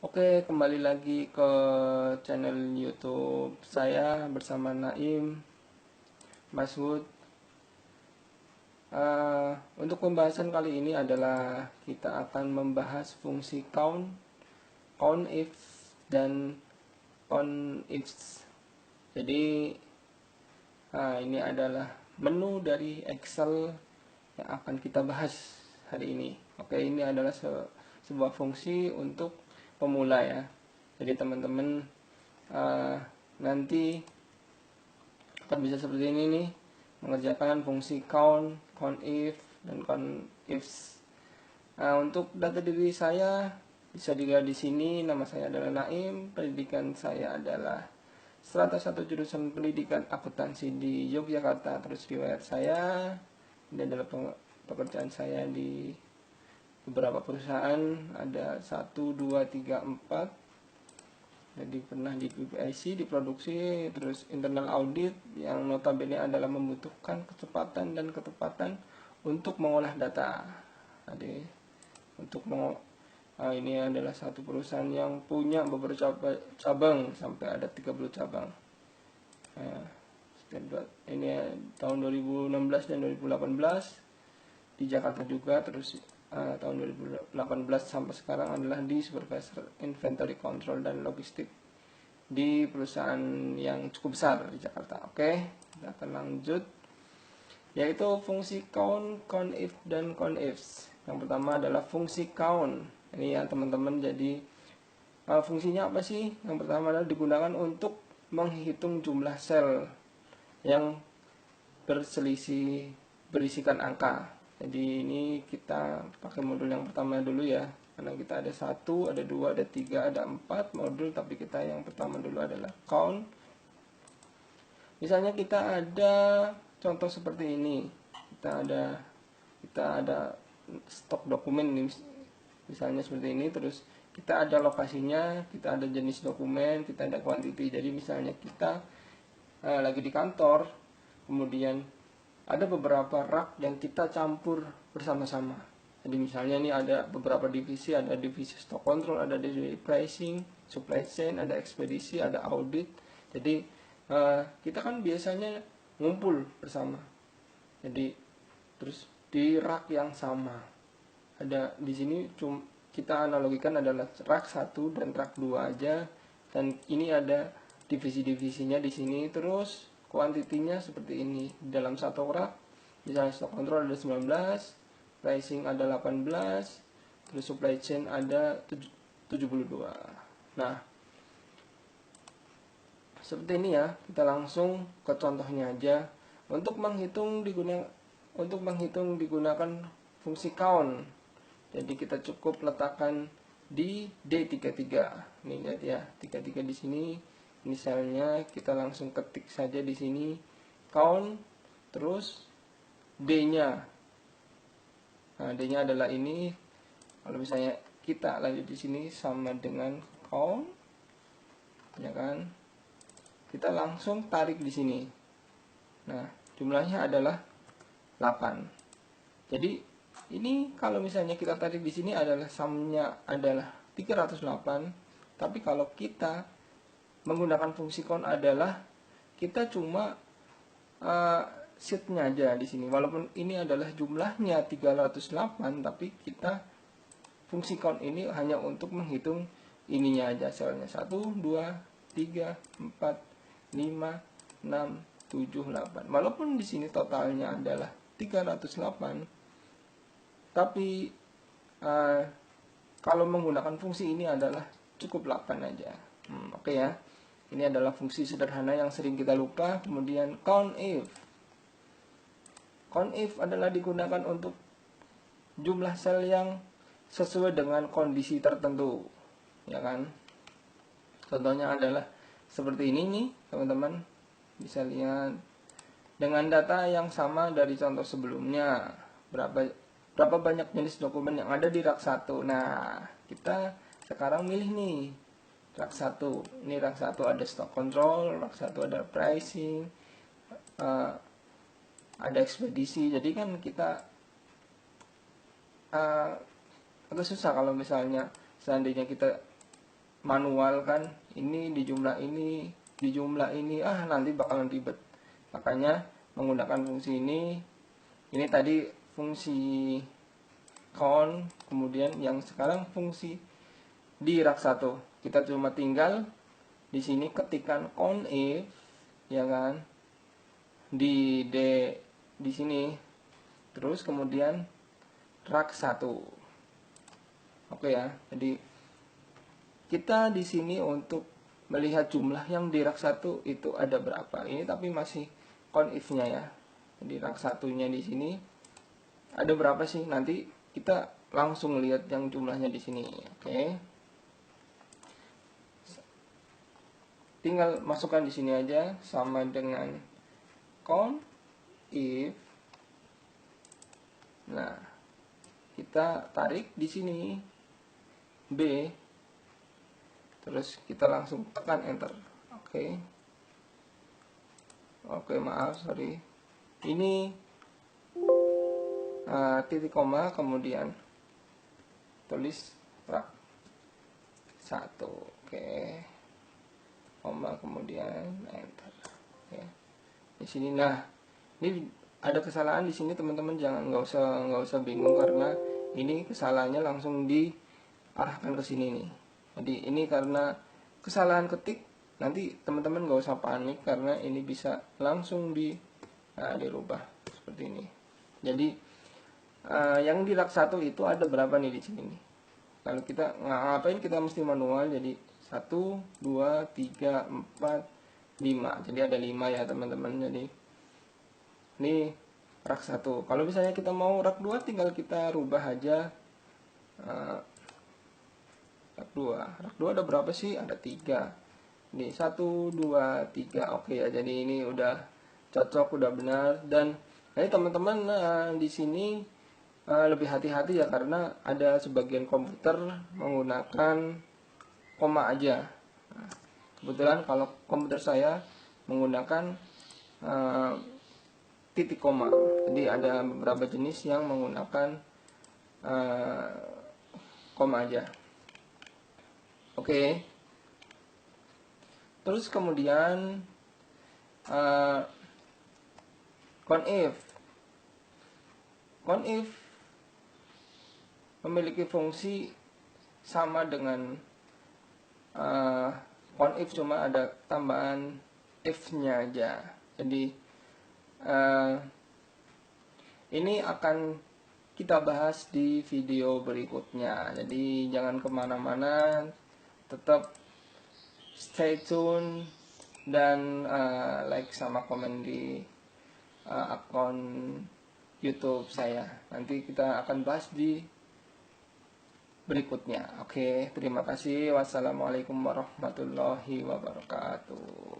Oke, kembali lagi ke channel YouTube saya bersama Naim Masud. Untuk pembahasan kali ini adalah kita akan membahas fungsi count if, dan count ifs. Jadi ini adalah menu dari Excel yang akan kita bahas hari ini. Oke, ini adalah sebuah fungsi untuk pemula ya. Jadi teman-teman nanti akan bisa seperti ini nih, mengerjakan fungsi count if, dan count ifs. Untuk data diri saya bisa dilihat di sini. Nama saya adalah Naim, pendidikan saya adalah Strata 1 jurusan pendidikan akuntansi di Yogyakarta. Terus riwayat saya, ini adalah pekerjaan saya di beberapa perusahaan, ada 1, 2, 3, 4. Jadi pernah di PPIC, di produksi, terus internal audit yang notabene adalah membutuhkan kecepatan dan ketepatan untuk mengolah data. Jadi ini adalah satu perusahaan yang punya beberapa cabang, sampai ada 30 cabang. Ini tahun 2016 dan 2018 di Jakarta juga. Terus tahun 2018 sampai sekarang adalah di supervisor inventory control dan logistik di perusahaan yang cukup besar di Jakarta. Oke, kita akan lanjut, yaitu fungsi count if, dan count ifs. Yang pertama adalah fungsi count. Ini ya teman-teman, jadi fungsinya apa sih? Yang pertama adalah digunakan untuk menghitung jumlah sel yang berselisih berisikan angka. Jadi ini kita pakai modul yang pertama dulu ya, karena kita ada 1, ada 2, ada 3, ada 4 modul, tapi kita yang pertama dulu adalah count. Misalnya kita ada contoh seperti ini, kita ada stok dokumen nih, misalnya seperti ini. Terus kita ada lokasinya, kita ada jenis dokumen, kita ada quantity. Jadi misalnya kita lagi di kantor, kemudian ada beberapa rak yang kita campur bersama-sama. Jadi misalnya ini ada beberapa divisi, ada divisi stock control, ada divisi pricing, supply chain, ada ekspedisi, ada audit. Jadi kita kan biasanya ngumpul bersama. Jadi terus di rak yang sama. Ada di sini kita analogikan adalah rak 1 dan rak 2 aja. Dan ini ada divisi-divisinya di sini. Terus kuantitinya seperti ini. Dalam satu rak, misalnya stock control ada 19, pricing ada 18, terus supply chain ada 72. Nah, seperti ini ya. Kita langsung ke contohnya aja. Untuk menghitung digunakan fungsi count. Jadi kita cukup letakkan di D33. Nih lihat ya, 33 di sini. Misalnya kita langsung ketik saja di sini count, terus D-nya. Nah, D-nya adalah ini. Kalau misalnya kita lanjut di sini sama dengan count, ya kan? Kita langsung tarik di sini. Nah, jumlahnya adalah 8. Jadi ini kalau misalnya kita tarik di sini adalah sumnya adalah 308. Tapi kalau kita menggunakan fungsi count adalah kita cuma sheetnya aja di sini. Walaupun ini adalah jumlahnya 308, tapi kita fungsi count ini hanya untuk menghitung ininya aja, selnya 1, 2, 3, 4, 5, 6, 7, 8. Walaupun di sini totalnya adalah 308, tapi kalau menggunakan fungsi ini adalah cukup 8 aja. Oke ya. Ini adalah fungsi sederhana yang sering kita lupa. Kemudian count if. Count if adalah digunakan untuk jumlah sel yang sesuai dengan kondisi tertentu, ya kan? Contohnya adalah seperti ini nih, teman-teman. Bisa lihat dengan data yang sama dari contoh sebelumnya. Berapa banyak jenis dokumen yang ada di rak 1. Nah, kita sekarang milih nih rak 1. Ini rak 1 ada stock control, rak 1 ada pricing, ada ekspedisi. Jadi kan kita agak susah kalau misalnya seandainya kita manual kan, ini dijumlah ini dijumlah ini, nanti bakalan ribet. Makanya menggunakan fungsi ini tadi fungsi count, kemudian yang sekarang fungsi di rak 1. Kita cuma tinggal di sini ketikkan count if, ya kan, di sini, terus kemudian rak 1. Oke ya, jadi kita di sini untuk melihat jumlah yang di rak 1 itu ada berapa. Ini tapi masih count if-nya ya. Di rak 1-nya di sini ada berapa sih? Nanti kita langsung lihat yang jumlahnya di sini. Oke. Tinggal masukkan di sini aja sama dengan count if. Nah, kita tarik di sini B, terus kita langsung tekan enter. Oke, maaf, sorry. Ini titik koma, kemudian tulis rak 1. Oke, koma, kemudian enter. Oke. Di sini, nah, ini ada kesalahan di sini teman-teman, nggak usah bingung karena ini kesalahannya langsung diarahkan ke sini nih. Jadi ini karena kesalahan ketik, nanti teman-teman nggak usah panik karena ini bisa langsung dirubah seperti ini. Jadi yang di rak 1 itu ada berapa nih di sini nih. Kalau kita ngapain kita mesti manual, jadi 1, 2, 3, 4, 5. Jadi ada 5 ya teman-teman. Jadi ini rak 1. Kalau misalnya kita mau rak 2, tinggal kita rubah aja. Rak 2 ada berapa sih? Ada 3. Ini 1, 2, 3. Oke ya, jadi ini udah cocok, udah benar. Dan ini teman-teman di sini lebih hati-hati ya, karena ada sebagian komputer menggunakan koma aja. Nah, kebetulan kalau komputer saya menggunakan titik koma. Jadi ada beberapa jenis yang menggunakan koma aja. Oke. Terus kemudian conif memiliki fungsi sama dengan conif, cuma ada tambahan if-nya aja. Jadi ini akan kita bahas di video berikutnya. Jadi jangan kemana-mana, tetap stay tune dan like sama komen di akun YouTube saya. Nanti kita akan bahas di berikutnya. Oke, terima kasih. Wassalamualaikum warahmatullahi wabarakatuh.